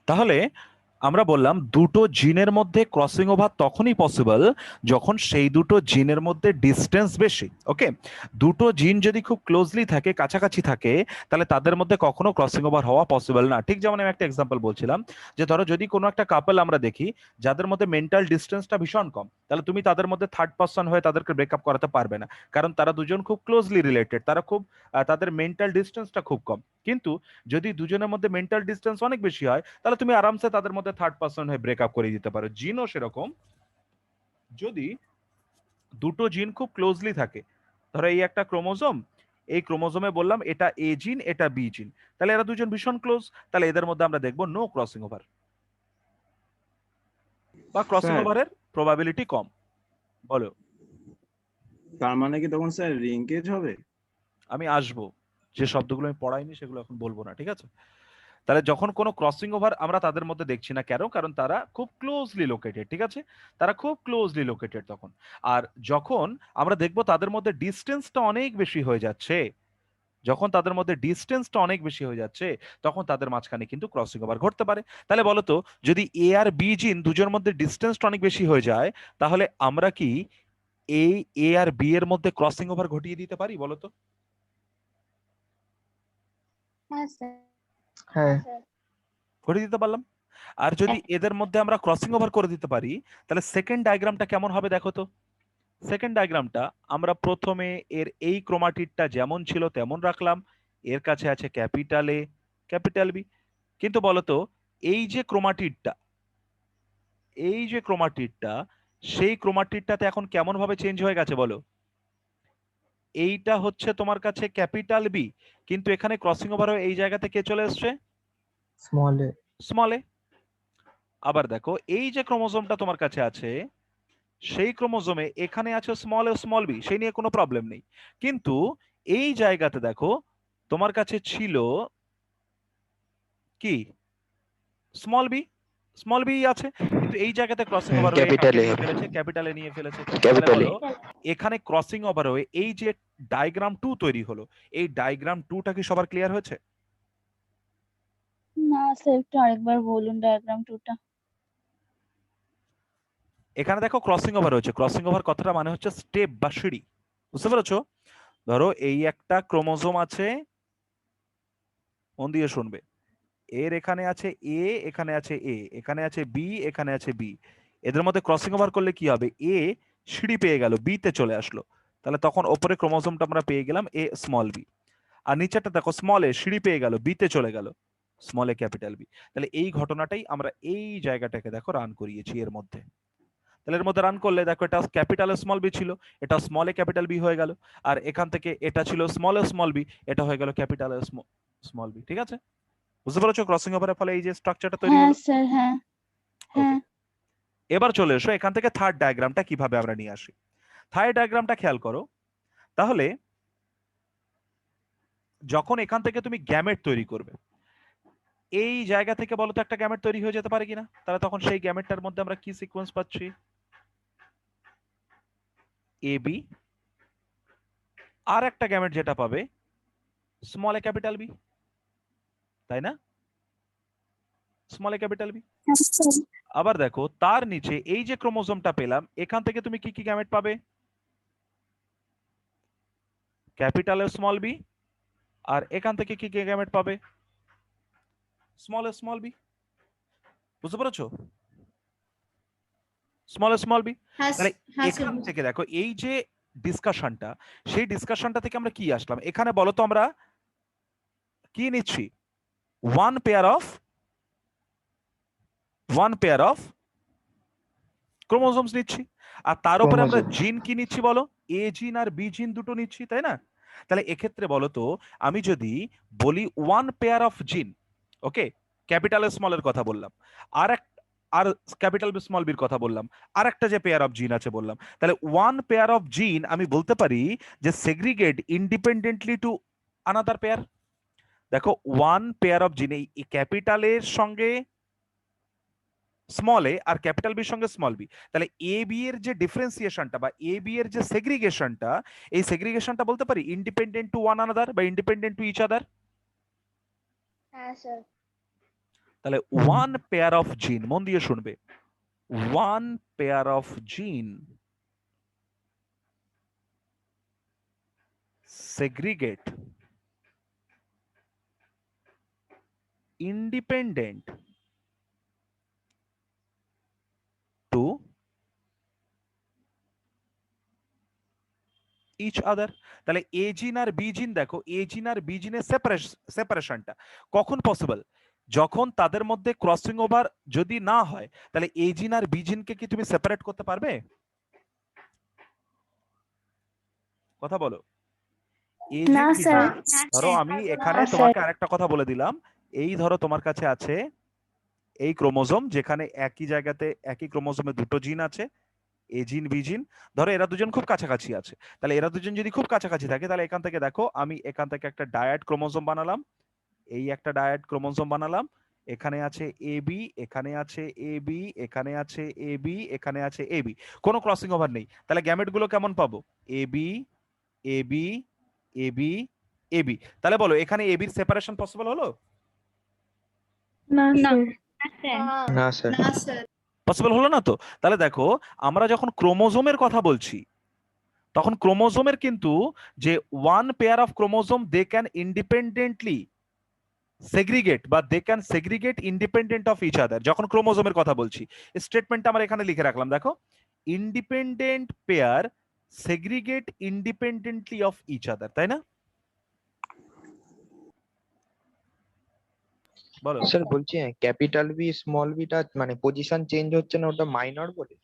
তাহলে আমরা বললাম দুটো জিনের মধ্যে ক্রসিং ওভার তখনই পসিবল যখন সেই দুটো জিনের মধ্যে ডিস্টেন্স বেশি। ওকে, দুটো জিন যদি খুব ক্লোজলি থাকে, কাছাকাছি থাকে, তাহলে তাদের মধ্যে কখনো ক্রসিং ওভার হওয়া পসিবল না। ঠিক যেমন আমি একটা এক্সাম্পল বলছিলাম, যে ধরো যদি কোনো একটা কাপল আমরা দেখি যাদের মধ্যে মেন্টাল ডিস্টেন্সটা ভীষণ কম, তাহলে তুমি তাদের মধ্যে থার্ড পার্সন হয়ে তাদেরকে ব্রেকআপ করাতে পারবে না, কারণ তারা দুজন খুব ক্লোজলি রিলেটেড, তারা খুব তাদের মেন্টাল ডিস্টেন্সটা খুব কম। কিন্তু যদি দুজনের মধ্যে মেন্টাল ডিস্টেন্স অনেক বেশি হয়, তাহলে তুমি আরামসে তাদের মধ্যে থার্ড পার্সন হয়ে ব্রেকআপ করে দিতে পারো। জিনও সেরকম, যদি দুটো জিন খুব ক্লোজলি থাকে, ধরো এই একটা ক্রোমোজোম, এই ক্রোমোজোমে বললাম এটা এ জিন, এটা বি জিন, তাহলে এরা দুজন ভীষণ ক্লোজ, তাহলে এদের মধ্যে আমরা দেখবো নো ক্রসিং ওভার, বা ক্রসিং স্যার ওভারের প্রবাবিলিটি কম। বলো। তার মানে কি তখন স্যার লিঙ্কেজ হবে? আমি আসবো, যে শব্দগুলো আমি পড়াইনি সেগুলো এখন বলবো না, ঠিক আছে? তাহলে যখন কোনো ক্রসিং ওভার আমরা তাদের মধ্যে দেখছি না, কেন? কারণ তারা খুব ক্লোজলি লোকেটেড, ঠিক আছে? তারা খুব ক্লোজলি লোকেটেড তখন। আর যখন আমরা দেখবো তাদের মধ্যে ডিস্টেন্সটা অনেক বেশি হয়ে যাচ্ছে, যখন তাদের মধ্যে ডিস্টেন্সটা অনেক বেশি হয়ে যাচ্ছে, তখন তাদের মাঝখানে কিন্তু ক্রসিং ওভার ঘটতে পারে। তাহলে বলো তো, যদি এ আর বি জিন দুজনের মধ্যে ডিস্টেন্সটা অনেক বেশি হয়ে যায়, তাহলে আমরা কি এই এ আর বি এর মধ্যে ক্রসিং ওভার ঘটিয়ে দিতে পারি? বলো তো। হ্যাঁ স্যার। হ্যাঁ। ঘটিয়ে দিতে পারলাম। আর যদি এদের মধ্যে আমরা ক্রসিং ওভার করে দিতে পারি, তাহলে সেকেন্ড ডায়াগ্রামটা কেমন হবে দেখো তো। সেকেন্ড ডায়াগ্রামটা আমরা প্রথমে এর এই ক্রোমাটিডটা যেমন ছিল তেমন রাখলাম, এর কাছে আছে ক্যাপিটাল এ, ক্যাপিটাল বি। কিন্তু বলতো, এই যে ক্রোমাটিডটা, এই যে ক্রোমাটিডটা, সেই ক্রোমাটিডটাতে এখন কেমন ভাবে চেঞ্জ হয়ে গেছে বলো। এইটা হচ্ছে তোমার কাছে ক্যাপিটাল বি, কিন্তু এখানে ক্রসিং ওভার হয়ে এই জায়গাতে কে চলে এসছে? Small A. স্মল এ। আবার দেখো, এই যে ক্রোমোজোমটা তোমার কাছে আছে, সেই ক্রোমোজোমে এখানে আছে স্মল এ স্মল বি, সেই নিয়ে কোনো প্রবলেম নেই। কিন্তু এই জায়গাতে দেখো, তোমার কাছে ছিল কি? স্মল বি, স্মল বি আছে, কিন্তু এই জায়গাতে ক্রসিং ওভার হয়ে কাকে ক্যাপিটালে নিয়ে হবে, ফেলেছে? ক্যাপিটালে নিয়ে ফেলেছে। তাহলে ক্যাপিটালে। বলো, এখানে ক্রসিং ওভার হয়ে এই যে ডায়াগ্রাম 2 তৈরি হলো, এই ডায়াগ্রাম 2টা কি সবার ক্লিয়ার হয়েছে? না স্যার, একটু আরেকবার বলুন ডায়াগ্রাম 2টা। এখানে দেখো ক্রসিং ওভার হয়েছে, ক্রসিং ওভার কথাটা মানে হচ্ছে স্টেপ বা সিঁড়ি, বুঝতে পেরেছো? ধরো এই একটা ক্রোমোজোম আছে, মন দিয়ে শুনবে, এর এখানে আছে এ, এখানে আছে এ, এখানে আছে বি, এখানে আছে বি। এদের মধ্যে ক্রসিং ওভার করলে কি হবে? এ সিঁড়ি পেয়ে গেল, বি তে চলে আসলো, তাহলে তখন ওপরে ক্রোমোজোমটা আমরা পেয়ে গেলাম এ স্মল বি। আর নিচেরটা দেখো, স্মল এ সিঁড়ি পেয়ে গেল, বি তে চলে গেল, স্মল এ ক্যাপিটাল বি। তাহলে এই ঘটনাটাই আমরা এই জায়গাটাকে দেখো রান করিয়েছি এর মধ্যে। তাহলে এর মধ্যে রান করলে দেখো, এটা ক্যাপিটাল স্মল বি ছিল, এটা স্মল এ ক্যাপিটাল বি হয়ে গেল। আর এখান থেকে এটা ছিল স্মল এ স্মল বি, এটা হয়ে গেল ক্যাপিটাল স্মল বি। ঠিক আছে? বুঝতে পেরেছো ক্রসিং ওভারের ফলে এই যে স্ট্রাকচারটা তৈরি হ্যাঁ হলো? স্যার, হ্যাঁ ওকে, হ্যাঁ। এবার চলে এসো এখান থেকে থার্ড ডায়াগ্রামটা কিভাবে আমরা নিয়ে আসি। থার্ড ডায়াগ্রামটা খেয়াল করো। তাহলে যখন এখান থেকে তুমি গ্যামেট তৈরি করবে, এই জায়গা থেকে বলো তো একটা গ্যামেট তৈরি হয়ে যেতে পারে কিনা? তাহলে তখন সেই গ্যামেটটার মধ্যে আমরা কি সিকোয়েন্স পাচ্ছি? এ বি, আর একটা গ্যামেট যেটা পাবে স্মল এ ক্যাপিটাল বি, তাই না? Small A capital B. হ্যাঁ স্যার। আবার দেখো তার নিচে এই যে ক্রোমোজোমটা পেলাম, এখান থেকে তুমি কি কি গ্যামেট পাবে? ক্যাপিটাল স্মল বি, আর এখান থেকে কি কি গ্যামেট পাবে? Small A small B. বুঝতে পেরেছো? Small B. হ্যাঁ তাহলে হ্যাঁ স্যার। এখান থেকে দেখো, এই যে ডিসকাশনটা, সেই ডিসকাশনটা থেকে আমরা কি আসলাম? এখানে বলো তো আমরা কি নিচ্ছি? One pair of, one pair of chromosomes নিচ্ছি। আর তার উপরে আমরা ক্রোমোজোম। জিন কি নিচ্ছি বলো? এ জিন আর বি জিন দুটো নিচ্ছি, তাই না? তাহলে এক্ষেত্রে বলো তো, আমি যদি বলি ওয়ান পেয়ার অফ জিন, ওকে, ক্যাপিটাল স্মল এর কথা বললাম, আর এক, আর ক্যাপিটাল স্মল বির কথা বললাম, আর একটা যে পেয়ার অফ জিন আছে বললাম, তাহলে ওয়ান পেয়ার অফ জিন আমি বলতে পারি যে segregate independently to another pair. দেখো ওয়ান পেয়ার অফ জিন, এই ক্যাপিটালের সঙ্গে স্মল এ আর ক্যাপিটাল বির সঙ্গে স্মল বি, তাহলে এ বি এর যে ডিফারেন্সিয়েশনটা বা এ বি এর যে সেগ্রিগেশনটা, এই সেগ্রিগেশনটা বলতে পারি ইন্ডিপেন্ডেন্ট টু ওয়ান আনাদার বা ইন্ডিপেন্ডেন্ট টু ইচ আদার। হ্যাঁ স্যার। তাহলে হুম। ওয়ান পেয়ার অফ জিন, মন দিয়ে শুনবে, ওয়ান পেয়ার অফ জিন segregate independent to each other। তাহলে এ জিন আর বি জিন, দেখো এ জিন আর বি জিনের সেপারেশনটা কখন পসিবল? যখন তাদের মধ্যে ক্রসিং ওভার যদি না হয়, তাহলে এ জিন আর বি জিনকে কি তুমি সেপারেট করতে পারবে? কথা বলো। এ না জিন কি স্যার। ধরো আমি এখানে না, তোমাকে স্যার। আরেকটা কথা বলে দিলাম, এই ধরো তোমার কাছে আছে এই ক্রোমোজোম, যেখানে একই জায়গাতে একই ক্রোমোজোমে দুটো জিন আছে, এ জিন বি জিন। ধরো এরা দুজন খুব কাছাকাছি আছে, তাহলে এরা দুজন যদি খুব কাছাকাছি থাকে, তাহলে এখান থেকে দেখো আমি এখান থেকে একটা ডায়াড ক্রোমোজোম বানালাম, এই একটা ডায়াড ক্রোমোজোম বানালাম, এখানে আছে এ বি, এখানে আছে এ বি, এখানে আছে এ বি, এখানে আছে এ বি, কোনো ক্রসিং ওভার নেই। তাহলে গ্যামেট গুলো কেমন পাবো? A B, A B, A B, A B. তাহলে বলো এখানে এ বির সেপারেশন পসিবল হলো? না স্যার। না স্যার। পসিবল হলো না তো। তাহলে দেখো আমরা যখন ক্রোমোজোমের কথা বলছি, তখন ক্রোমোজোমের কিন্তু যে one pair of chromosome they can independently segregate বা they can segregate independent of each other, যখন ক্রোমোজোমের কথা বলছি, স্টেটমেন্টটা আমরা এখানে লিখে রাখলাম, দেখো independent pair segregate independently of each other, তাই না? বলো। স্যার বলছি ক্যাপিটাল বি স্মল বিটা মানে পজিশন চেঞ্জ হচ্ছে না, ওটা মাইনর বলে?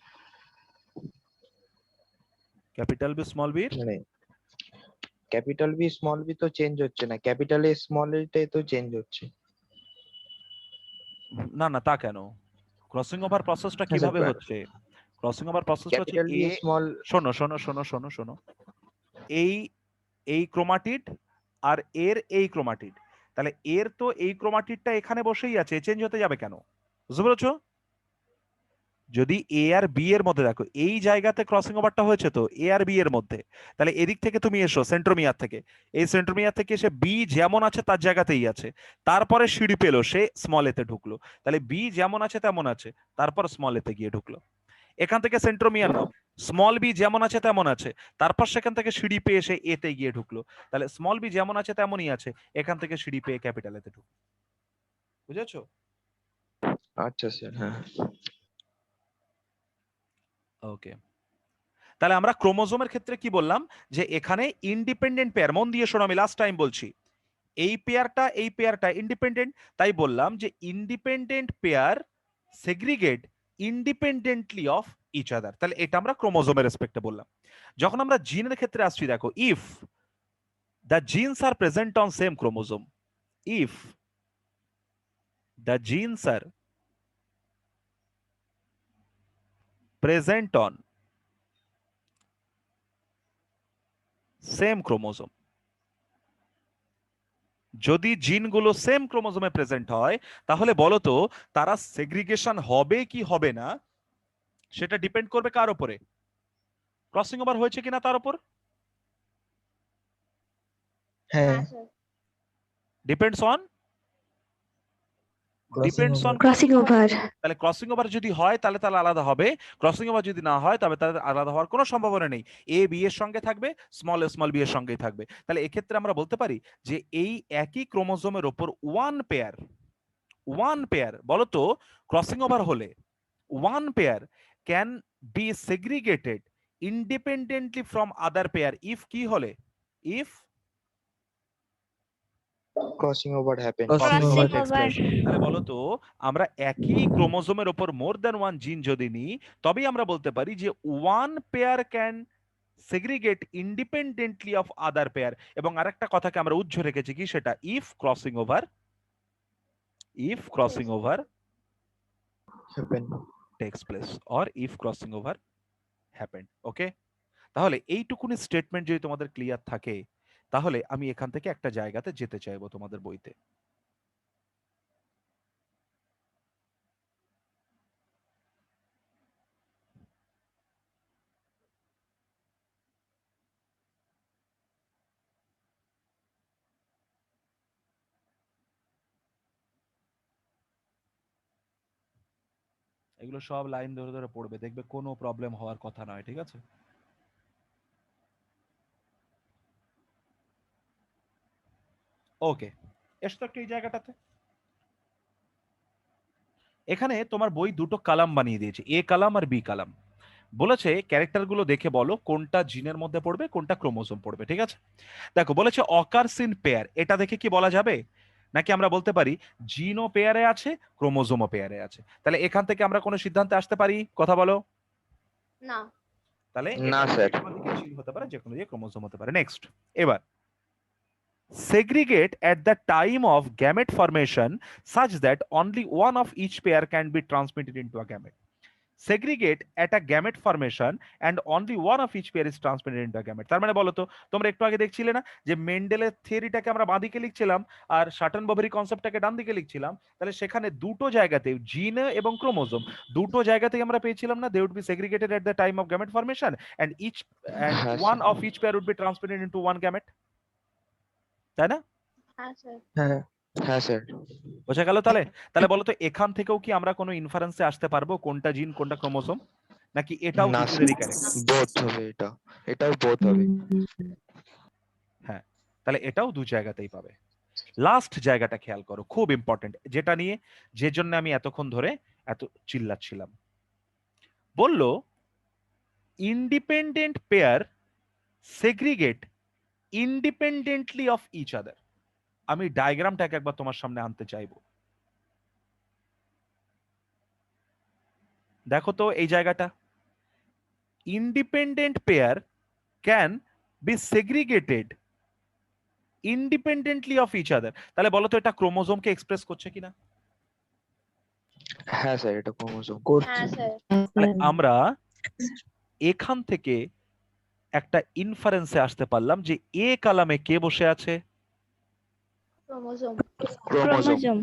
ক্যাপিটাল বি স্মল বি, মানে ক্যাপিটাল বি স্মল বি তো চেঞ্জ হচ্ছে না, ক্যাপিটাল এ স্মল এটাই তো চেঞ্জ হচ্ছে। না না তা কেন? ক্রসিং ওভার প্রসেসটা হ্যাঁ স্যার, কিভাবে হচ্ছে? ক্রসিং ওভার প্রসেসটা হচ্ছে ক্যাপিটাল বি এ, স্মল। শোনো শোনো শোনো শোনো শোনো, এই এই ক্রোমাটিড আর এর এই ক্রোমাটিড, তাহলে এর তো এই ক্রোমাটিডটা এখানে বসেই আছে, চেঞ্জ হতে যাবে কেন? বুঝতে পেরেছো? যদি এ আর বি এর মধ্যে দেখো এই জায়গাতে ক্রসিং ওভারটা হয়েছে তো এ আর বি এর মধ্যে, তাহলে এদিক থেকে তুমি এসো সেন্ট্রোমিয়ার থেকে, এই সেন্ট্রোমিয়ার থেকে এসে বি যেমন আছে তার জায়গাতেই আছে, তারপরে সিঁড়ি পেলো সে স্মল এতে ঢুকলো, তাহলে বি যেমন আছে তেমন আছে, তারপর স্মল এতে গিয়ে ঢুকলো। এখান থেকে সেন্ট্রোমিয়ার নাও, স্মল বি যেমন আছে তেমন আছে, তারপর সেখান থেকে সিঁড়ি পেয়ে এসে এতে গিয়ে ঢুকলো, তাহলে স্মল বি যেমন আছে তেমনই আছে, এখান থেকে সিঁড়ি পেয়ে ক্যাপিটাল এতে ঢুকলো। বুঝেছো? আচ্ছা স্যার, হ্যাঁ। ওকে। তাহলে আমরা ক্রোমোজোমের ক্ষেত্রে কি বললাম, যে এখানে ইন্ডিপেন্ডেন্ট পেয়ার, মন দিয়ে শোনো আমি লাস্ট টাইম বলছি, এই পেয়ারটা ইন্ডিপেন্ডেন্ট, তাই বললাম যে independent pair segregate independently of each other. তাহলে এটা আমরা ক্রোমোজোমের রেসপেক্টে বললাম। যখন আমরা জিনের ক্ষেত্রে আসছি, দেখো if the genes are present on same chromosome, if the genes are present on same chromosome, যদি জিনগুলো সেম ক্রোমোজোমে প্রেজেন্ট হয়, তাহলে বলো তো তারা সেগ্রিগেশন হবে কি হবে না, সেটা ডিপেন্ড করবে কার উপরে? ক্রসিং ওভার হয়েছে কিনা তার উপর। হ্যাঁ। Depends on Crossing over. Crossing over. তাহলে ক্রসিং ওভার যদি হয় তাহলে তাহলে আলাদা হবে, ক্রসিং ওভার যদি না হয় তবে তাদের আলাদা হওয়ার কোনো সম্ভাবনা নেই, এ বি এর সঙ্গে থাকবে, স্মল বি এর সঙ্গেই থাকবে। তাহলে এক্ষেত্রে আমরা বলতে পারি যে এই একই ক্রোমোজোমের ওপর ওয়ান পেয়ার বলো তো ক্রসিং ওভার হলে one pair can be segregated independently from other pair if কি হলে, if crossing over happen. Crossing crossing over. over takes place। তাহলে বলো তো আমরা একই ক্রোমোজোমের উপর মোর দ্যান ওয়ান জিন যদি নিই, তবেই আমরা বলতে পারি যে one pair can segregate independently of other pair. এবং আরেকটা কথাকে আমরা উজ্জ্ব রেখেছি কি, সেটা if crossing over happen. Takes place or if crossing over happened. Okay. তাহলে এইটুকুনি স্টেটমেন্ট যদি তোমাদের ক্লিয়ার থাকে, তাহলে আমি এখান থেকে একটা জায়গাতে যেতে চাইবো তোমাদের বইতে। এগুলো সব লাইন ধরে ধরে পড়বে, দেখবে কোনো প্রবলেম হওয়ার কথা নয়, ঠিক আছে? ওকে, এসো তো একটু এই জায়গাটাতে। এখানে তোমার বই দুটো কালাম বানিয়ে দিয়েছে, এ কালাম আর বি কালাম। বলেছে ক্যারেক্টার গুলো দেখে বলো কোনটা জিনের মধ্যে পড়বে, কোনটা ক্রোমোজোম পড়বে, ঠিক আছে? দেখো বলেছে অকার্স ইন পেয়ার, এটা দেখে কি বলা যাবে? নাকি আমরা বলতে পারি জিনও পেয়ারে আছে, ক্রোমোজোমও পেয়ারে আছে? তাহলে এখান থেকে আমরা কোনো সিদ্ধান্তে আসতে পারি? কথা বলো। না। তাহলে না, এটা স্যার। যে কোনো দিকে জিন হতে পারে, যে কোনো দিকে ক্রোমোজোম হতে পারে। নেক্সট, এবার segregate at the time of gamete formation such that only one of each pair can be transmitted into a gamete. Segregate at a gamete formation and only one of each pair is transmitted into a gamete. তার মানে বলো তো, তোমরা একটু আগে দেখছিলে না যে মেন্ডেলের থিওরিটাকে আমরা বাঁ দিকে লিখছিলাম আর শাটনবার্গের কনসেপ্টটাকে ডান দিকে লিখছিলাম, তাহলে সেখানে দুটো জায়গাতে জিন এবং ক্রোমোজোম দুটো জায়গাতেই আমরা পেয়েছিলাম না, they would be segregated at the time of gamete formation and হ্যাঁ, one sir. of each pair would be transmitted into one gamete, তাই না? হ্যাঁ স্যার। হ্যাঁ হ্যাঁ, স্যার। বোঝা গেল? তাহলে তাহলে বলো তো এখান থেকেও কি আমরা কোনো ইনফারেন্সে আসতে পারবো কোনটা জিন কোনটা ক্রোমোজোম, নাকি এটাও না, দুজনেরই স্যার। ক্যারেক্টার? বোথ হবে এটা, এটাও বোথ হবে। হ্যাঁ, তাহলে এটাও দু জায়গাতেই পাবে। লাস্ট জায়গাটা খেয়াল করো, খুব ইম্পর্টেন্ট, যেটা নিয়ে যে জন্য আমি এতক্ষণ ধরে এত চিল্লাচ্ছিলাম। বলল independent pair segregate independently of each other. আমি ডায়াগ্রামটাকে একবার তোমার সামনে আনতে চাইবো। দেখো তো এই জায়গাটা, independent pair can be segregated independently of each other. তাহলে বলো তো এটা ক্রোমোজোমকে এক্সপ্রেস করছে কিনা? হ্যাঁ, স্যার, এটা ক্রোমোজোম। হ্যাঁ স্যার। তাহলে আমরা এখান থেকে একটা ইনফারেন্সে আসতে পারলাম যে এ কালামে কে বসে আছে? ক্রোমোজোম। ক্রোমোজোম।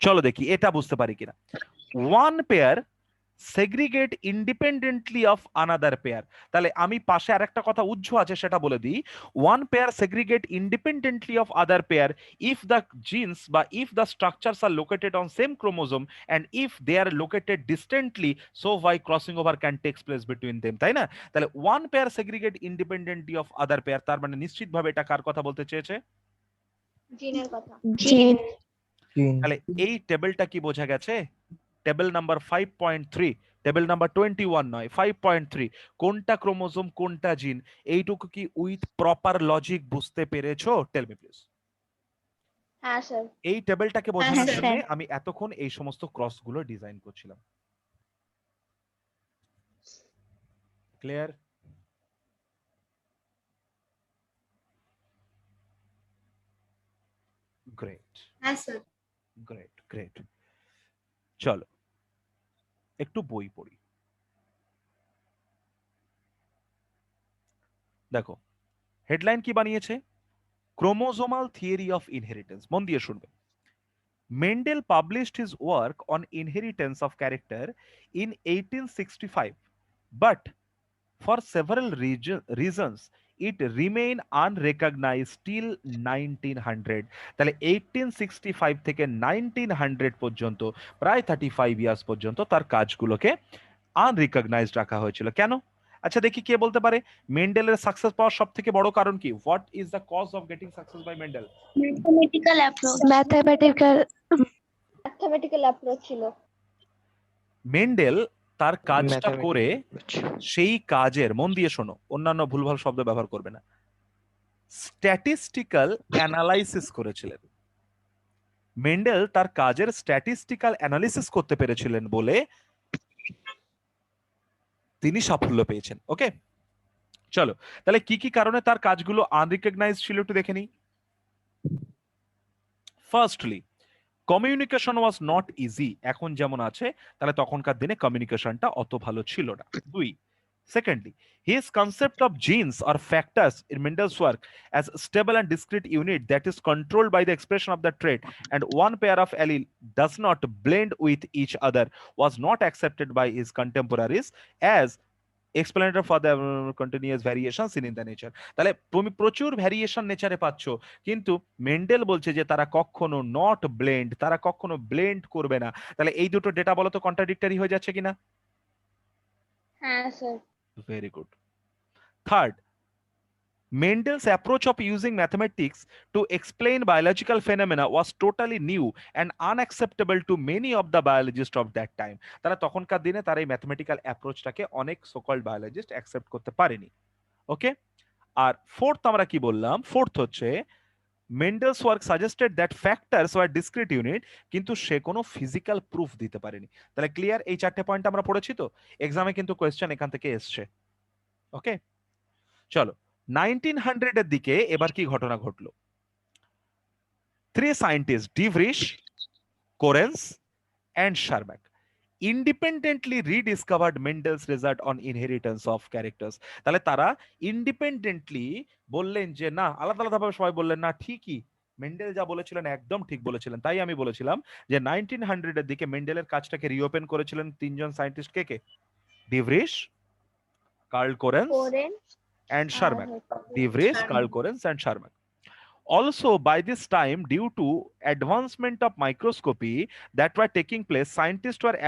চলো দেখি এটা বুঝতে পারি কিনা। One pair segregate independently of another pair. তাহলে আমি পাশে আরেকটা কথা উজ্জ আছে সেটা বলে দিই। One pair segregate independently of other pair if the genes বা if the structures are located on same chromosome and if they are located distantly, so why crossing over can takes place between them, তাই না? তাহলে one pair segregate independently of other pair, তার মানে নিশ্চিতভাবে এটা কার কথা বলতে চেয়েছে? জিনের কথা। জিন তাহলে এই টেবিলটা কি বোঝা গেছে? টেবিল নাম্বার 5.3, টেবিল নাম্বার 21 নয়, 5.3, কোনটা ক্রোমোজোম কোনটা জিন, এইটুকু কি উইথ প্রপার লজিক বুঝতে পেরেছো? Tell me please. হ্যাঁ স্যার। এই টেবিলটাকে বোঝানোর হ্যাঁ, জন্য স্যার। আমি এতক্ষণ এই সমস্ত ক্রস গুলো ডিজাইন করছিলাম। ক্লিয়ার? গ্রেট, হ্যাঁ স্যার। Great, great. চলো একটু বই পড়ি। দেখো হেডলাইন কি বানিয়েছে? Chromosomal theory of inheritance. মন দিয়ে শুনবে। Mendel published his work on inheritance of character in 1865, but for several reasons it remained unrecognized till 1900. তাহলে 1865 থেকে 1900 পর্যন্ত প্রায় 35 ইয়ার্স পর্যন্ত তার কাজগুলোকে আনরিকগনাইজড রাখা হয়েছিল। কেন? আচ্ছা দেখি কে বলতে পারে মেন্ডেলের সাকসেস পাওয়ার সবথেকে বড় কারণ কি? What is the cause of getting success by Mendel? Mathematical approach. Mathematical approach ছিল। মেন্ডেল তার কাজটা Mathematics. করে সেই কাজের, মন দিয়ে শোনো, অন্যান্য ভুলভাল শব্দ ব্যবহার করবে না, স্ট্যাটিস্টিক্যাল অ্যানালাইসিস করেছিলেন। মেন্ডেল তার কাজের স্ট্যাটিস্টিক্যাল অ্যানালিসিস করতে পেরেছিলেন বলে তিনি সাফল্য পেয়েছেন। ওকে, চলো তাহলে কি কি কারণে তার কাজগুলো আনরিকগনাইজ ছিল একটু দেখে নিই। Firstly, communication was not easy. এখন যেমন আছে, তাহলে তখনকার দিনে কমিউনিকেশনটা অত ভালো ছিল না। দুই, secondly, his concept of genes or factors in Mendel's work as stable and discrete unit that is controlled by the expression of the trait and one pair of allele does not blend with each other was not accepted by his contemporaries as explanator for the continuous variations in the nature. তাহলে তুমি প্রচুর variation নেচারে পাচ্ছ, কিন্তু Mendel বলছে যে তারা কখনো not blend, তারা কখনো ব্লেন্ড করবে না। তাহলে এই দুটো ডেটা বলো তো কন্ট্রাডিক্টরি হয়ে যাচ্ছে কিনা? হ্যাঁ sir. Very good. Third, Mendel's approach of using mathematics to explain biological phenomena was totally new and unacceptable to many of the biologists of that time. তারা তখনকার দিনে তার এই ম্যাথমেটিক্যাল অ্যাপ্রোচটাকে অনেক সোকল্ড বায়োলজিস্ট অ্যাকসেপ্ট করতে পারেনি। ওকে, আর ফোর্থ আমরা কি বললাম? ফোর্থ হচ্ছে Mendel's work suggested that factors were discrete unit, কিন্তু সে কোনো ফিজিক্যাল প্রুফ দিতে পারেনি। তাহলে ক্লিয়ার? এই চারটে পয়েন্ট আমরা পড়েছি তো, এক্সামে কিন্তু কোয়েশ্চেন এখান থেকে এসছে। ওকে, চলো 1900 এর দিকে এবার কি ঘটনা ঘটলো? Three scientists, De Vries, Correns and Schermak, independently rediscovered Mendel's result on inheritance of characters. তাহলে তারা ইন্ডিপেন্ডেন্টলি বললেন যে না, আলাদা আলাদা ভাবে সবাই বললেন না, ঠিকই মেন্ডেল যা বলেছিলেন একদম ঠিক বলেছিলেন। তাই আমি বলেছিলাম যে 1900 এর দিকে মেন্ডেলের কাজটাকে রিওপেন করেছিলেন তিনজন সায়েন্টিস্ট, কে কে? ডি ভ্রিস, কার্ল কোরেন্স কোরেন and আর Schermak. হচ্ছে De Vries, Sherman। Carl Correns and Schermak. Also, by this time, due to advancement of microscopy that were taking place, scientists were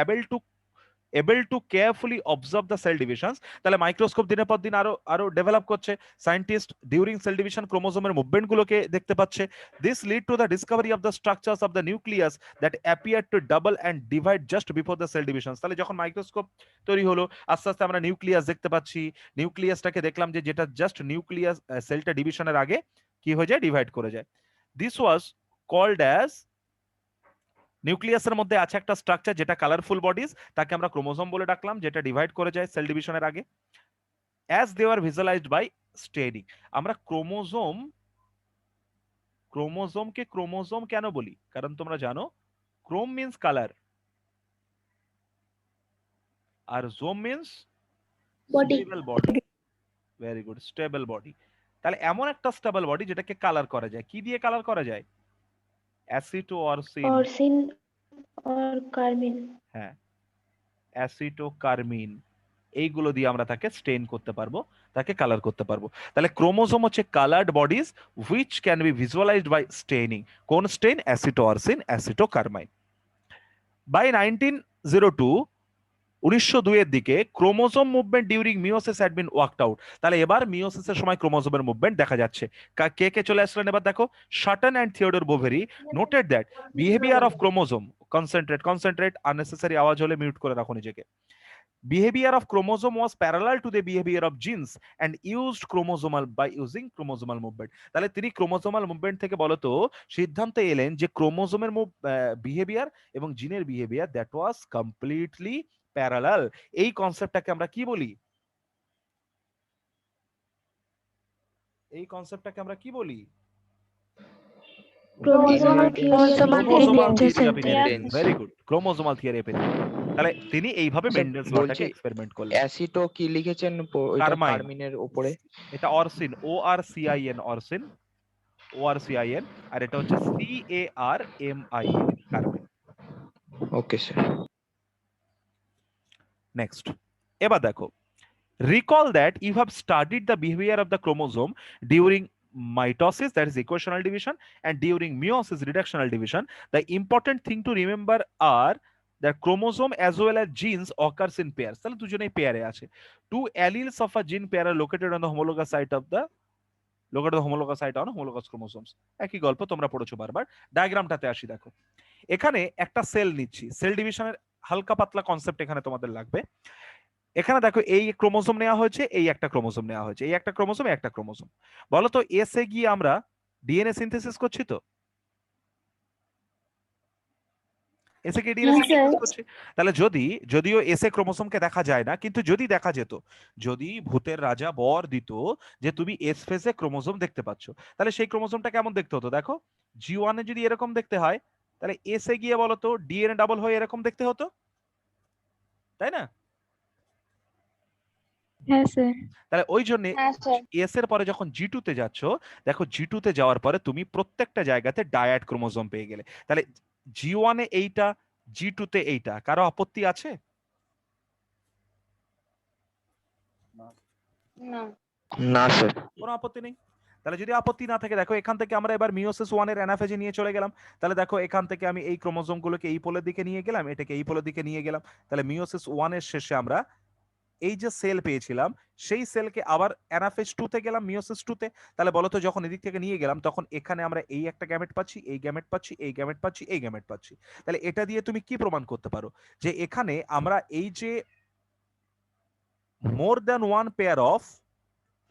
able to carefully observe the cell divisions. তাহলে microscope দিনের পর দিন আরো আরো develop করছে, scientist during cell division ক্রোমোজোমের movement গুলোকে দেখতে পাচ্ছে। This lead to the Discovery of the structures of the nucleus that appear to double and divide just before the cell division. তাহলে যখন মাইক্রোস্কোপ তৈরি হলো, আস্তে আস্তে আমরা নিউক্লিয়াস দেখতে পাচ্ছি, নিউক্লিয়াসটাকে দেখলাম যে যেটা জাস্ট নিউক্লিয়াস সেলটা ডিভিশনের আগে কি হয়ে যায়, ডিভাইড করে যায়। দিস ওয়াজ কল্ড অ্যাজ, নিউক্লিয়াসের মধ্যে আছে একটা স্ট্রাকচার যেটা কালারফুল বডিজ, তাকে আমরা ক্রোমোজোম বলে ডাকলাম, যেটা ডিভাইড করে যায় সেল ডিভিশনের আগে। As they are visualized by staining. আমরা ক্রোমোজোমকে ক্রোমোজোম কেন বলি? কারণ তোমরা জানো ক্রোম মিন্স কালার আর some means body. Stable body. Very good, stable body. তাহলে এমন একটা স্টেবল বডি যেটাকে কালার করা যায়। কি দিয়ে কালার করা যায়? অ্যাসিটোরসিন। অরসিন আর কার্মিন। হ্যাঁ, অ্যাসিটোকার্মিন, এইগুলো দিয়ে আমরা তাকে স্টেইন করতে পারবো, তাকে কালার করতে পারবো। তাহলে ক্রোমোজোম হচ্ছে coloured bodies which can be visualized by staining. কোন স্টেইন? Acetoorcein, acetocarmine. বাই 1902, 1902 এর দিকে chromosome movement during meiosis had been worked out. তাহলে এবার মিওসিসের সময় ক্রোমোজোমের মুভমেন্ট দেখা যাচ্ছে। কে কে চলে আসলেন এবার দেখো? Sutton and Theodore Boveri noted that behaviour of chromosome, concentrate unnecessary আওয়াজ হলে মিউট করে রাখো নিজেকে। Behavior of chromosome was parallel to the behavior of genes and used chromosomal by using chromosomal movement. তাহলে তিনি ক্রোমোজোমাল মুভমেন্ট থেকে বলতো সিদ্ধান্তে এলেন যে ক্রোমোজোমের বিহেভিয়ার এবং জিনের behaviour that was completely parallel. এই কনসেপ্টটাকে আমরা কি বলি? এই কনসেপ্টটাকে আমরা কি বলি? Chromosomal theory of inheritance. inheritance. Very good, chromosomal theory of inheritance. তাহলে তিনি এইভাবে স্যার, মেন্ডেলস লটাকে বলছি, এক্সপেরিমেন্ট করলেন। অ্যাসিটো কি লিখেছেন ওইটা কার্মাইন। কার্মিনের উপরে? এটা orcein, O R C I N, orcein, O R C I N, আর এটা হচ্ছে C A R M I N, carmine. Okay sir. Next, এবার দেখো, recall that you have studied the behavior of the chromosome during mitosis, that is equational division, and during meiosis, reductional division. The important thing to remember are that chromosome as well as genes occurs in pairs. তাহলে দুজনেই পেয়ারে আছে। Two alleles of a gene pair are located on the homologous site on homologous chromosomes. একই গল্প তোমরা পড়েছো বারবার। ডায়াগ্রামটাতে আসি, দেখো এখানে একটা সেল নিচ্ছি, সেল ডিভিশনের হালকা পাতলা কনসেপ্ট এখানে তোমাদের লাগবে। এখানে দেখো এই ক্রোমোজোম নেওয়া হয়েছে, এই একটা ক্রোমোজোম নেওয়া হয়েছে, এই একটা ক্রোমোজোম, একটা ক্রোমোজোম। বলো তো এসে গিয়ে আমরা ডিএনএ সিনথেসিস করছি তো? এসে কি ডিএনএ সিনথেসিস করছি? তাহলে যদিও এসে ক্রোমোজোমকে দেখা যায় না, কিন্তু যদি দেখা যেত, যদি ভূতের রাজা বর দিত যে তুমি এস ফেজে ক্রোমোজোম দেখতে পাচ্ছ, তাহলে সেই ক্রোমোজোমটা কেমন দেখতে হতো? দেখো জি1 এ যদি এরকম দেখতে হয়, তাহলে এসে গিয়ে বলো তো ডিএনএ ডাবল হয়ে এরকম দেখতে হতো, তাই না? হ্যাঁ স্যার। তাহলে ওই জন্য হ্যাঁ স্যার। এস এর পরে যখন জি টু তে যাচ্ছ, দেখো জি টু তে যাওয়ার পরে তুমি প্রত্যেকটা জায়গাতে ডায়াড ক্রোমোজোম পেয়ে গেলে। তাহলে জি1 এ এইটা, জি টু তে এইটা, কারো আপত্তি আছে? না। না স্যার। কোনো আপত্তি নেই। তাহলে যদি আপত্তি না থাকে দেখো এখান থেকে আমরা এবার মিওসিস 1 এর অ্যানাফেজে নিয়ে চলে গেলাম। তাহলে দেখো এখান থেকে আমি এই ক্রোমোজোম গুলোকে এই পোলের দিকে নিয়ে গেলাম, এটাকে এই পোলের দিকে নিয়ে গেলাম। তাহলে মিওসিস 1 এর শেষে আমরা এই যে সেল পেয়েছিলাম সেই সেলকে আবার অ্যানাফেজ 2 তে গেলাম, মিওসিস 2 তে। তাহলে বলো তো যখন এদিক থেকে নিয়ে গেলাম তখন এখানে আমরা এই একটা গ্যামেট পাচ্ছি, এই গ্যামেট পাচ্ছি, এই গ্যামেট পাচ্ছি, এই গ্যামেট পাচ্ছি। তাহলে এটা দিয়ে তুমি কি প্রমাণ করতে পারো যে এখানে আমরা এই যে more than one pair of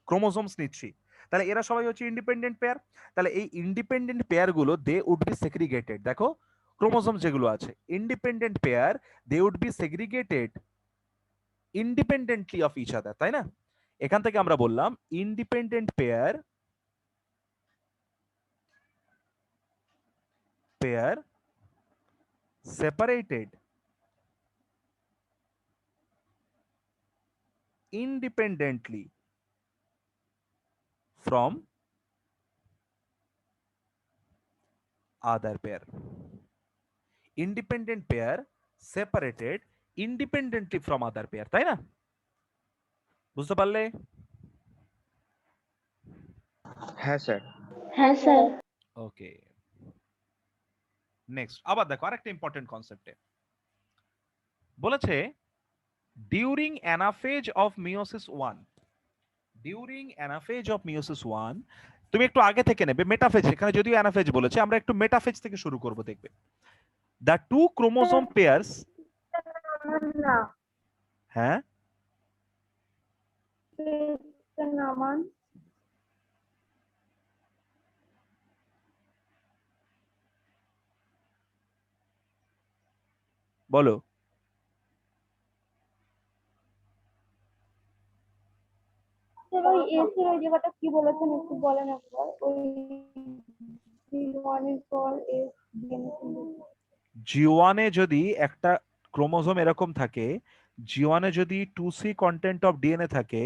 chromosomes নিচ্ছি, তাহলে এরা সবাই হচ্ছে ইন্ডিপেন্ডেন্ট পেয়ার। তাহলে এই ইন্ডিপেন্ডেন্ট পেয়ার গুলো দে উড বি সেগ্রিগেটেড। দেখো ক্রোমোজোম যেগুলো আছে independent pair, they would be segregated independently of each other, তাই না? এখান থেকে আমরা বললাম independent pair separated independently from other pair. Independent pair separated independently from other pair, তাই না? বুঝতে পারলে? হ্যাঁ স্যার। হ্যাঁ স্যার। ওকে, নেক্সট আবার দেখো আরেকটা ইম্পর্টেন্ট কনসেপ্টে বলেছে during anaphase of meiosis 1, during anaphase of meiosis 1 তুমি একটু আগে থেকে নেবে মেটাফেজ, এখানে যদিও অ্যানাফেজ বলেছে আমরা একটু মেটাফেজ থেকে শুরু করব। দেখবে the two chromosome pairs, না। হ্যাঁ নামান। বলো স্যার ওই এসের ওই জায়গাটা কি বলেছেন একটু বলেন একবার। ওই one is call S G1 এ যদি একটা ক্রোমোজোম এরকম থাকে, G1 এ যদি 2C কন্টেন্ট অফ ডিএনএ থাকে,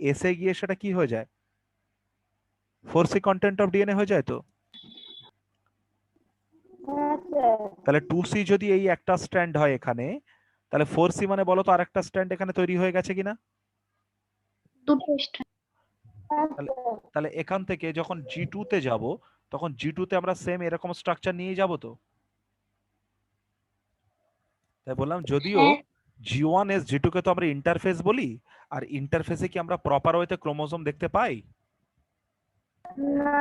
এসে গিয়ে সেটা কি হয়ে যায়? 4C কন্টেন্ট অফ ডিএনএ হয়ে যায়। তো হ্যাঁ স্যার। তাহলে 2C যদি এই একটা স্ট্র্যান্ড হয় এখানে, তাহলে 4C মানে বলো তো আরেকটা স্ট্র্যান্ড এখানে তৈরি হয়ে গেছে কিনা? দুটো স্ট্র্যান্ড। তাহলে এখান থেকে যখন G2 তে যাব তখন G2 তে আমরা সেম এরকম স্ট্রাকচার নিয়ে যাব। তো তাই বললাম যদিও G1 এস G2 কে তো আমরা ইন্টারফেস বলি, আর ইন্টারফেসে কি আমরা প্রপার ওয়েতে ক্রোমোজোম দেখতে পাই? না।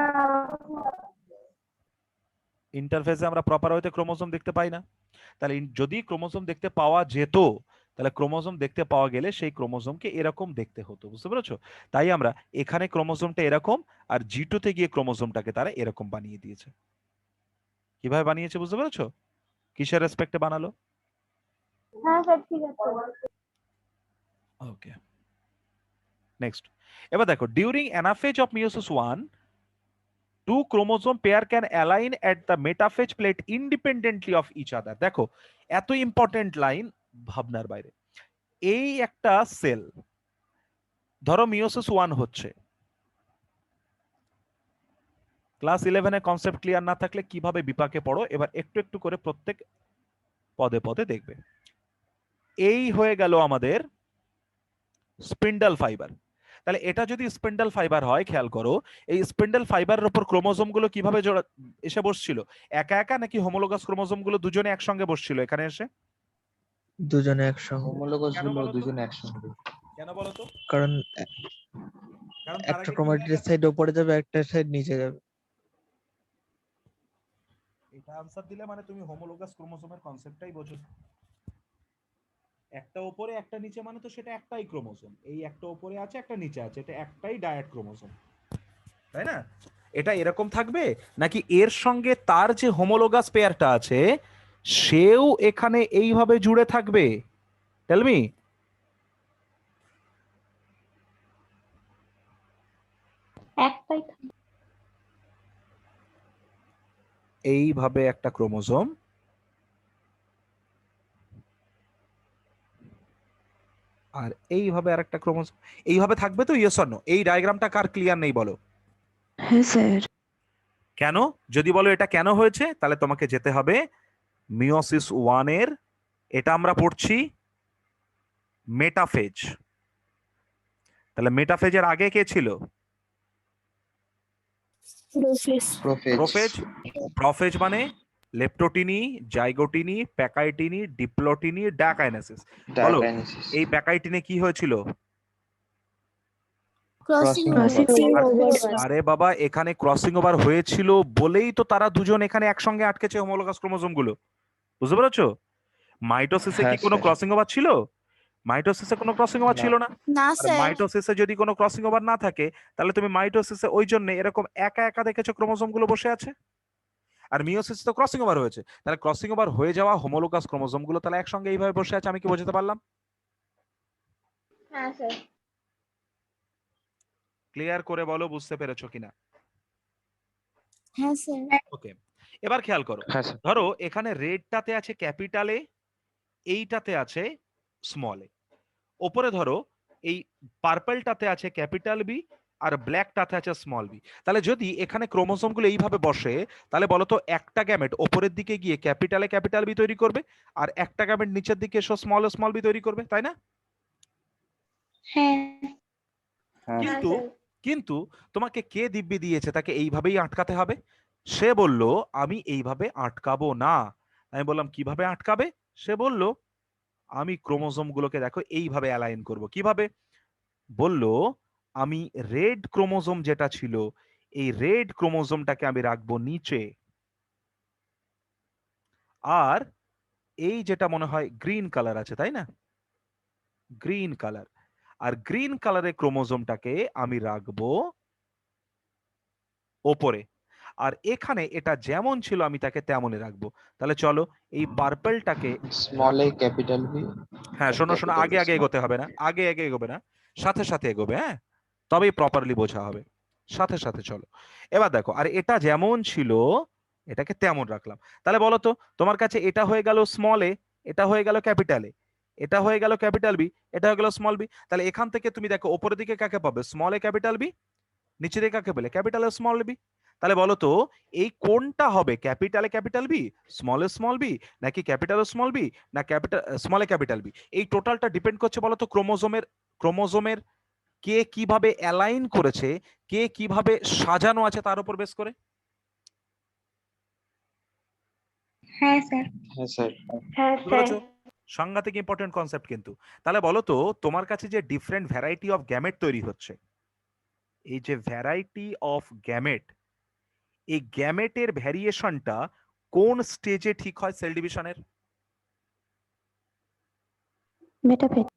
ইন্টারফেসে আমরা প্রপার ওয়েতে ক্রোমোজোম দেখতে পাই না। তাহলে যদি ক্রোমোজোম দেখতে পাওয়া যেত, তাহলে ক্রোমোজোম দেখতে পাওয়া গেলে সেই ক্রোমোজোমকে এরকম দেখতে হতো। বুঝতে পেরেছো? তাই আমরা এখানে ক্রোমোজোমটা এরকম, আর G2 তে গিয়ে ক্রোমোজোমটাকে তারা এরকম বানিয়ে দিয়েছে। কিভাবে বানিয়েছে বুঝতে পেরেছো? কিসের রেসপেক্টে বানালো? হ্যাঁ স্যার ঠিক আছে। ওকে, নেক্সট এবার দেখো during anaphase of meiosis 1, two chromosome pair can align at the metaphase plate independently of each other. দেখো এত ইম্পর্টেন্ট লাইন ভাবনার বাইরে। এই একটা সেল ধরো মিওসিস 1 হচ্ছে, ক্লাস 11 এ কনসেপ্ট ক্লিয়ার না থাকলে কিভাবে বিপাকে পড়ো এবার একটু একটু করে প্রত্যেক পদে পদে দেখবে। এই হয়ে গেল আমাদের স্পিন্ডল ফাইবার। তাহলে এটা যদি স্পিন্ডল ফাইবার হয়, খেয়াল করো এই স্পিন্ডল ফাইবারের উপর ক্রোমোজোম গুলো কিভাবে এসে বসছিল? একা একা নাকি হোমোলোগাস ক্রোমোজোম গুলো দুজনে একসঙ্গে বসছিল এখানে এসে? দুজনে একসঙ্গে। হোমোলোগাস কেন গুলো বলো তো? দুজনে একসঙ্গে। কেন বলো তো? কারণ কারণ তার একটা আগে কি ক্রোমাটিডের হয়ে গেছে? সাইড উপরে যাবে, একটা সাইড নিচে যাবে। এটা আনসার দিলে মানে তুমি হোমোলোগাস ক্রোমোজোমের কনসেপ্টটাই বোঝো। একটা উপরে একটা নিচে মানে তো সেটা একটাই ক্রোমোজোম। এই একটা উপরে আছে একটা নিচে আছে, এটা একটাই ডায়াড ক্রোমোজোম, তাই না? এটা এরকম থাকবে নাকি এর সঙ্গে তার যে হোমোলোগাস পেয়ারটা আছে সেও এখানে এইভাবে জুড়ে থাকবে? Tell me. একটাই। এইভাবে একটা ক্রোমোজোম, আর এইভাবে আরেকটা ক্রোমোজোম এইভাবে থাকবে তো? Yes or no? এই ডায়াগ্রামটা কার ক্লিয়ার নেই বলো? হ্যাঁ স্যার। কেন? যদি বলো এটা কেন হয়েছে তাহলে তোমাকে যেতে হবে মিওসিস 1 এর, এটা আমরা পড়ছি মেটাফেজ। তাহলে মেটাফেজের আগে কে ছিল? Prophase prophase. প্রোফেজ মানে লেপ্টোটিনি, জাইগোটিনি, প্যাকাইটিনি, ডিপ্লোটিনি, ডাকাইনেসিস। বলো ডায়াকাইনেসিস এই প্যাকাইটিনে কি হয়েছিল? ক্রসিং আরে বাবা, এখানে ক্রসিং ওভার হয়েছিল বলেই তো তারা দুজন এখানে একসঙ্গে আটকেছে হোমোলোগাস ক্রোমোজোম গুলো, বুঝতে পেরেছো? মাইটোসিসে কি হ্যাঁ কোনো স্যার ক্রসিং ওভার ছিল? মাইটোসিসে কোনো ক্রসিং ওভার না ছিল না। না আর স্যার। মাইটোসিসে যদি কোনো ক্রসিং ওভার না থাকে, তাহলে তুমি মাইটোসিসে ওই জন্য এরকম একা একা দেখেছো ক্রোমোজোম গুলো বসে আছে। আর মিওসিস তো ক্রসিং ওভার হয়েছে, তাহলে ক্রসিং ওভার হয়ে যাওয়া হোমোলোগাস ক্রোমোজোম গুলো তাহলে একসঙ্গে এইভাবে বসে আছে। আমি কি বোঝাতে পারলাম? হ্যাঁ স্যার। ক্লিয়ার করে বলো বুঝতে পেরেছো কিনা। হ্যাঁ স্যার। ওকে, এবার খেয়াল করো, হ্যাঁ স্যার ধরো এখানে রেডটাতে আছে ক্যাপিটাল এ, এইটাতে আছে স্মল এ। ওপরে ধরো এই পার্পলটাতে আছে ক্যাপিটাল বি, আর ব্ল্যাকটাতে আছে স্মল বি। তাহলে যদি এখানে ক্রোমোসোম গুলো এইভাবে বসে, তাহলে বলতো একটা গ্যামেট ওপরের দিকে গিয়ে ক্যাপিটালে ক্যাপিটাল বি তৈরি করবে, আর একটা গ্যামেট নিচের দিকে এসে স্মল বি তৈরি করবে, তাই না? হ্যাঁ। হ্যাঁ কিন্তু কিন্তু তোমাকে কে দিব্যি দিয়েছে তাকে এইভাবেই আটকাতে হবে? সে বলল আমি এইভাবে আটকাবো না। আমি বললাম কিভাবে আটকাবে? সে বলল আমি ক্রোমোসোম গুলোকে দেখো এইভাবে অ্যালাইন করব। কিভাবে? বলল আমি রেড ক্রোমোসোম যেটা ছিল, এই রেড ক্রোমোসোমটাকে আমি রাখবো নিচে, আর এই যেটা মনে হয় গ্রিন কালার আছে, তাই না? গ্রিন কালার, আর গ্রিন কালারের ক্রোমোসোমটাকে আমি রাখবো ওপরে, আর এখানে এটা যেমন ছিল আমি তাকে তেমনই রাখবো। তাহলে চলো এই পার্পলটাকে, স্মল এ ক্যাপিটাল বি হ্যাঁ শোনো শোনো, আগে আগে এগোতে হবে না, আগে আগে এগোবে না, সাথে সাথে এগোবে, হ্যাঁ, তবেই প্রপারলি বোঝা হবে। সাথে সাথে চলো। এবার দেখো, আর এটা যেমন ছিল এটাকে তেমন রাখলাম। তাহলে বলো তো, তোমার কাছে এটা হয়ে গেল স্মল এ, এটা হয়ে গেল ক্যাপিটাল এ, এটা হয়ে গেল ক্যাপিটাল বি, এটা হয়ে গেল স্মল বি। তাহলে এখান থেকে তুমি দেখো ওপরের দিকে কাকে পাবে? Small A capital B. নিচে দিকে কাকে পেলে? Capital A small B. তাহলে বলো তো এই কোনটা হবে? ক্যাপিটালে ক্যাপিটাল বি, স্মল বি, নাকি ক্যাপিটাল স্মল বি, না ক্যাপিটাল স্মলে ক্যাপিটাল বি? এই টোটালটা ডিপেন্ড করছে বলো তো ক্রোমোজোমের কে কিভাবে অ্যালাইন করেছে, কে কিভাবে সাজানো আছে তার উপর বেস করে। হ্যাঁ স্যার। হ্যাঁ স্যার হ্যাঁ বুঝতে স্যার। পেরেছো? সাংঘাতিক ইম্পর্টেন্ট কনসেপ্ট কিন্তু। তাহলে বলো তো তোমার কাছে যে ডিফারেন্ট ভ্যারাইটি অফ গ্যামেট তৈরি হচ্ছে, এই যে ভ্যারাইটি অফ গ্যামেট, এই গ্যামেটের ভ্যারিয়েশনটা কোন স্টেজে ঠিক হয় সেল ডিভিশনের? মেটাফেজ।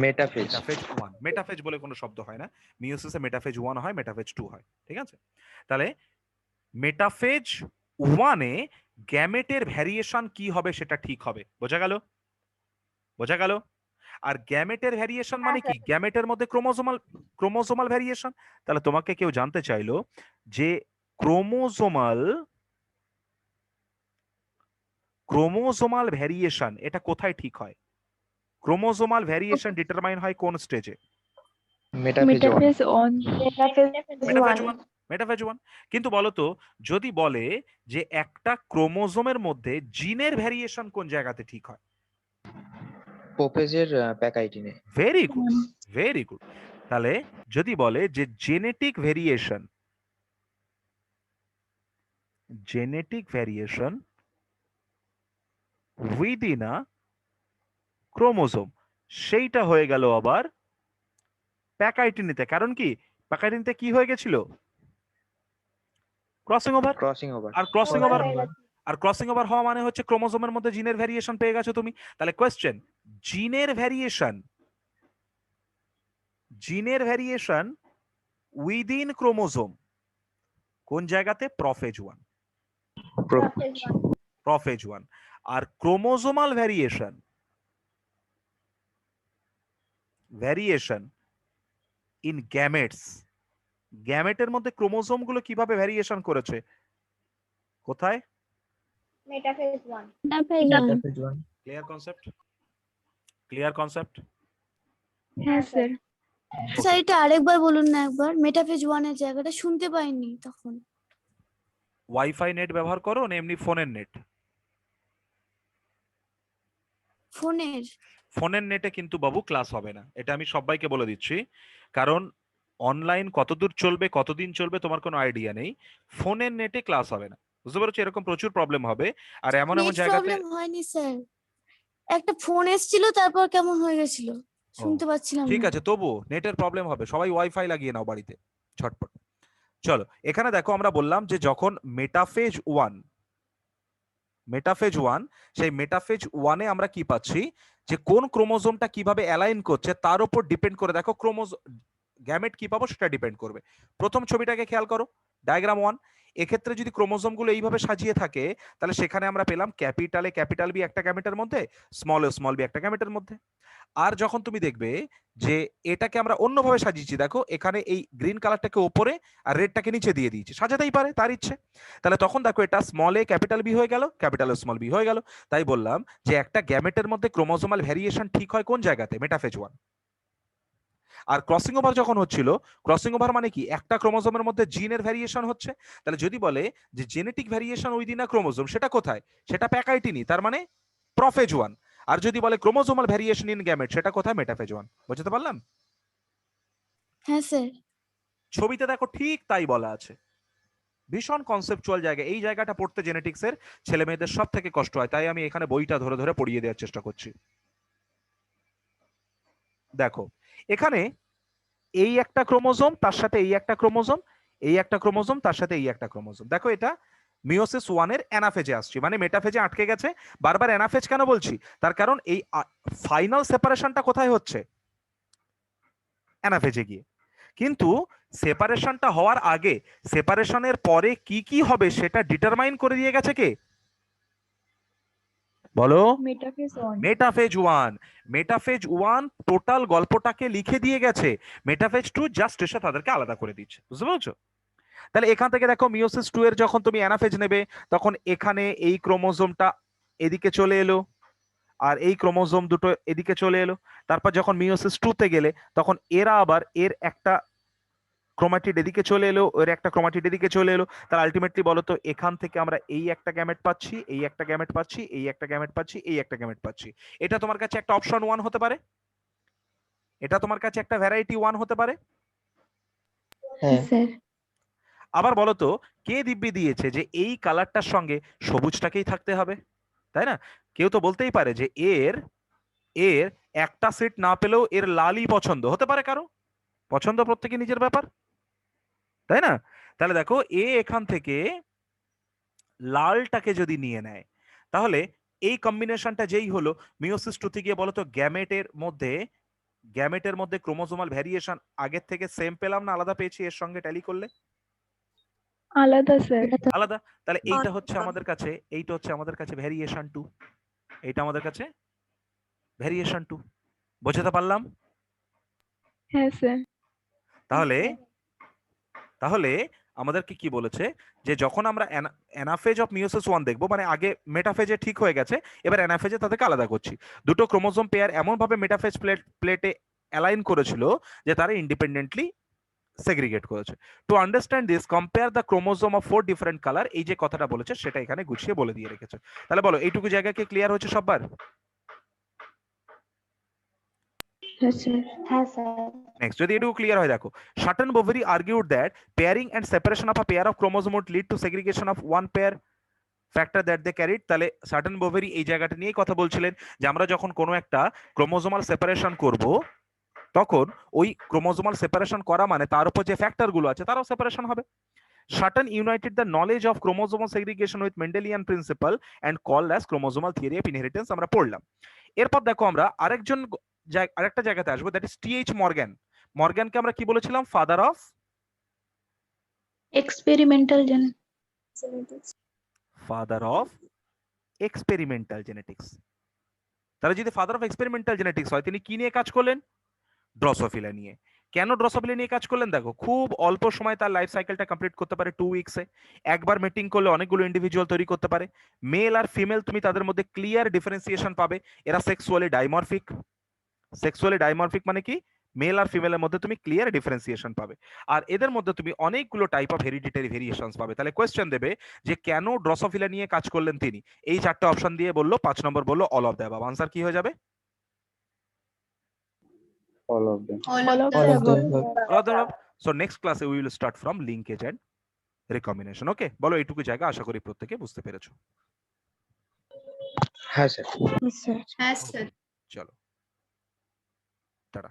Metaphase metaphase 1। মেটাফেজ বলে কোনো শব্দ হয় না, মিওসিসে মেটাফেজ 1 হয়, মেটাফেজ 2 হয়, ঠিক আছে? তাহলে মেটাফেজ 1 এ গ্যামেটের ভ্যারিয়েশন কি হবে সেটা ঠিক হবে। বোঝা গেল? বোঝা গেল? আর গ্যামেটের ভ্যারিয়েশন মানে কি? গ্যামেটের মধ্যে ক্রোমোজোমাল ভ্যারিয়েশন। তাহলে তোমাকে কেউ জানতে চাইলো যে ক্রোমোজোমাল ভ্যারিয়েশন এটা কোথায় ঠিক হয়? ক্রোমোজোমাল ভ্যারিয়েশন ডিটারমাইন হয় কোন স্টেজে? Metaphase metaphase on. Metaphase 1। Metaphase 1। কিন্তু বলতো যদি বলে যে একটা ক্রোমোজোমের মধ্যে জিনের ভ্যারিয়েশন কোন জায়গাতে ঠিক হয়? প্রোফেজের pachytene very good, very good. তাহলে যদি বলে যে genetic variation within a chromosome, সেইটা হয়ে গেল আবার প্যাকাইটিনিতে। কারণ কি? প্যাকাইটিনিতে কি হয়ে গেছিল? Crossing over. ক্রসিং ওভার আর ক্রসিং ওভার, হয়ে গেছে। আর ক্রসিং ওভার হওয়া মানে হচ্ছে ক্রোমোজোমের মধ্যে জিনের ভ্যারিয়েশন পেয়ে গেছো তুমি। তাহলে কোয়েশ্চেন, জিনের ভ্যারিয়েশন উইদিন ক্রোমোজোম কোন জায়গাতে? প্রোফেজ 1। প্রোফেজ 1। আর ক্রোমোজোমাল ভ্যারিয়েশন ইন গ্যামেটস, গ্যামেটের মধ্যে ক্রোমোজোম গুলো কিভাবে ভ্যারিয়েশন করেছে? কোথায়? Metaphase 1। Metaphase one. Clear concept? Clear concept? হ্যাঁ স্যার। স্যার এটা আরেকবার বলুন না, একবার মেটাফেজ 1 এর জায়গাটা শুনতে পাইনি তখন। ওয়াইফাই নেট ব্যবহার করো না এমনি ফোনের নেট? ফোনের। ফোনের নেটে কিন্তু বাবু ক্লাস হবে না, এটা আমি সবাইকে বলে দিচ্ছি, কারণ অনলাইন কতদূর চলবে কতদিন চলবে তোমার কোনো আইডিয়া নেই। ফোনের নেটে ক্লাস হবে না, বুঝতে পারছো? এরকম প্রচুর প্রবলেম হবে। আর এমন এমন নেট জায়গাতে প্রবলেম হয়নি স্যার, একটা ফোন এসেছিল তারপর কেমন হয়ে গেছিল, শুনতে পাচ্ছিলাম ঠিক না। আছে, তবু নেটের প্রবলেম হবে, সবাই ওয়াইফাই লাগিয়ে নাও বাড়িতে ঝটপট। চলো এখানে দেখো আমরা বললাম যে যখন মেটাফেজ ওয়ান সেই মেটাফেজ ওয়ানে আমরা কি পাচ্ছি, যে কোন ক্রোমোজোমটা কিভাবে অ্যালাইন করছে তার উপর ডিপেন্ড করে দেখো গ্যামেট কি পাবো সেটা ডিপেন্ড করবে। প্রথম ছবিটাকে খেয়াল করো, ডায়াগ্রাম 1। এক্ষেত্রে যদি ক্রোমোজোমগুলো এইভাবে সাজিয়ে থাকে, তাহলে সেখানে আমরা পেলাম ক্যাপিটাল বি একটা গ্যামেটের মধ্যে, স্মল বি একটা গ্যামেটের মধ্যে। আর যখন তুমি দেখবে যে এটাকে আমরা অন্যভাবে সাজিয়েছি, দেখো এখানে এই গ্রিন কালারটাকে ওপরে আর রেডটাকে নিচে দিয়ে দিয়েছি, সাজাতেই পারে তার ইচ্ছে, তাহলে তখন দেখো এটা স্মল এ ক্যাপিটাল বি হয়ে গেল, ক্যাপিটাল স্মল বি হয়ে গেল। তাই বললাম যে একটা গ্যামেটের মধ্যে ক্রোমোজোমাল ভ্যারিয়েশন ঠিক হয় কোন জায়গাতে, মেটাফেজ 1। আর ক্রসিং ওভার যখন হচ্ছিল, ক্রসিং ওভার মানে কি, একটা ক্রোমোজোমের মধ্যে জিনের ভ্যারিয়েশন হচ্ছে, তাহলে যদি বলে যে genetic variation within a chromosome, সেটা কোথায়, সেটা প্যাকাইটিনি, তার মানে প্রফেজ 1। আর যদি বলে ক্রোমোজোমাল ভ্যারিয়েশন ইন গ্যামেট, সেটা কোথায়, মেটাফেজ 1। বুঝতে পারলাম? হ্যাঁ স্যার। ছবিতে দেখো ঠিক তাই বলা আছে, ভীষণ কনসেপচুয়াল জায়গা। এই জায়গাটা পড়তে জেনেটিক্সের ছেলে মেয়েদের সব থেকে কষ্ট হয়, তাই আমি এখানে বইটা ধরে ধরে পড়িয়ে দেওয়ার চেষ্টা করছি। দেখো এখানে এই একটা ক্রোমোজোম, তার সাথে এই একটা ক্রোমোজোম, এই একটা ক্রোমোজোম, তার সাথে এই একটা ক্রোমোজোম। দেখো এটা মিওসিস 1 এর অ্যানাফেজে আসছে, মানে মেটাফেজে আটকে গেছে। বারবার অ্যানাফেজ কেন বলছি, তার কারণ এই ফাইনাল সেপারেশনটা কোথায় হচ্ছে, অ্যানাফেজে গিয়ে। কিন্তু সেপারেশনটা হওয়ার আগে, সেপারেশনের পরে কি কি হবে সেটা ডিটারমাইন করে দিয়ে গেছে কে, বলো? মেটাফেজ 1 টোটাল গল্পটাকে লিখে দিয়ে গেছে, মেটাফেজ 2 জাস্ট এসে তাদেরকে আলাদা করে দিচ্ছে, বুঝতে পারছো? তাহলে এখান থেকে দেখো মিওসিস 2 এর যখন তুমি অ্যানাফেজ নেবে, তখন এখানে এই ক্রোমোজোমটা এদিকে চলে এলো, আর এই ক্রোমোজোম দুটো এদিকে চলে এলো। তারপর যখন মিওসিস 2 তে গেলে, তখন এরা আবার এর একটা ক্রোমাটিড এদিকে চলে এলো, ওর একটা ক্রোমাটিড এদিকে চলে এলো। তার আলটিমেটলি বলো তো, এখান থেকে আমরা এই একটা গ্যামেট পাচ্ছি, এই একটা গ্যামেট পাচ্ছি, এই একটা গ্যামেট পাচ্ছি, এই একটা গ্যামেট পাচ্ছি। এটা তোমার কাছে একটা অপশন 1 হতে পারে, এটা তোমার কাছে একটা ভ্যারাইটি 1 হতে পারে। হ্যাঁ স্যার আবার বলো তো, কে দিব্যি দিয়েছে যে এই কালারটার সঙ্গে সবুজটাকেই থাকতে হবে, তাই না? কেউ তো বলতেই পারে যে এর এর একটা সেট না পেলেও এর লালই পছন্দ হতে পারে, কারো পছন্দ প্রত্যেকে নিজের ব্যাপার, তাই না? তাহলে দেখো এখান থেকে লালটাকে যদি নিয়ে নেয়, তাহলে এই কম্বিনেশনটা যেই হলো, মিওসিস 2 তে গিয়ে বলো তো গ্যামেটের মধ্যে ক্রোমোজোমাল ভ্যারিয়েশন আগের থেকে সেম পেলাম না আলাদা পেয়েছি এর সঙ্গে ট্যালি করলে? আলাদা স্যার। আলাদা। তাহলে এইটা হচ্ছে আমাদের কাছে ভ্যারিয়েশন 2, এইটা আমাদের কাছে ভ্যারিয়েশন 2। বোঝাতে পারলাম? হ্যাঁ স্যার। তাহলে তাহলে আমাদেরকে কি বলেছে, যে যখন আমরা অ্যানাফেজ অফ মিওসিস 1 দেখবো, মানে আগে মেটাফেজে ঠিক হয়ে গেছে, এবার অ্যানাফেজে তাদেরকে আলাদা করছি। দুটো ক্রোমোজোম পেয়ার এমন ভাবে মেটাফেজ প্লেটে অ্যালাইন করেছিল যে তারা ইন্ডিপেন্ডেন্টলি সেগ্রিগেট করেছে। To understand this, compare the chromosome of 4 different colour, এই যে কথাটা বলেছে সেটা এখানে গুছিয়ে বলে দিয়ে রেখেছে। তাহলে বলো এইটুকু জায়গা কি ক্লিয়ার হচ্ছে সবার? হ্যাঁ স্যার হ্যাঁ স্যার। নেক্সট, যদি এটুকু ক্লিয়ার হয়, দেখো Sutton Boveri argued that pairing and separation of a pair of chromosome would lead to segregation of one pair factor that they carried. তাহলে শার্টন বোভেরি এই জায়গাটা নিয়েই কথা বলছিলেন যে আমরা যখন কোনো একটা ক্রোমোজোমাল সেপারেশন করব, তখন ওই ক্রোমোজোমাল সেপারেশন করা মানে তার উপর যে ফ্যাক্টর গুলো আছে তারাও সেপারেশন হবে। Sutton united the knowledge of chromosomal segregation with Mendelian principle and called as chromosomal theory of inheritance, আমরা পড়লাম। এরপর দেখো আমরা আরেকটা জায়গাতে আসবো, দ্যাট ইজ টি.এইচ মর্গ্যান। মর্গ্যানকে আমরা কি বলেছিলাম? Father of experimental experimental genetics. তাহলে যদি ফাদার অফ এক্সপেরিমেন্টাল জেনেটিক্স হয়, তিনি কি নিয়ে কাজ করলেন? ড্রসোফিলা নিয়ে। কেন ড্রসোফিলা নিয়ে কাজ করলেন? দেখো খুব অল্প সময় তার লাইফ সাইকেলটা কমপ্লিট করতে পারে 2 উইকসে। একবার মিটিং করলে অনেকগুলো ইন্ডিভিজুয়াল তৈরি করতে পারে। মেল আর ফিমেল তুমি তাদের মধ্যে ক্লিয়ার ডিফারেন্সিয়েশন পাবে। এরা সেক্সুয়ালি ডাইমরফিক মানে কি? মেল আর ফিমেলের মধ্যে তুমি ক্লিয়ার ডিফারেন্সিয়েশন পাবে। আর এদের মধ্যে তুমি অনেকগুলো টাইপ অফ হেরিডিটারি ভেরিয়েশনস পাবে। তাহলে কোয়েশ্চেন দেবে যে কেন ড্রসোফিলা নিয়ে কাজ করলেন তিনি, এই 4টে অপশন দিয়ে বললো, 5 নম্বর বললো all of the above. Answer কি হয়ে যাবে? all of them. all of All the of the above. above. All of the above. So next class we will start from linkage and recombination. ওকে, বলো এইটুকু জায়গা আশা করি প্রত্যেকে বুঝতে পেরেছো। হ্যাঁ sir. Yes, sir. Yes, sir. চলো টাটা।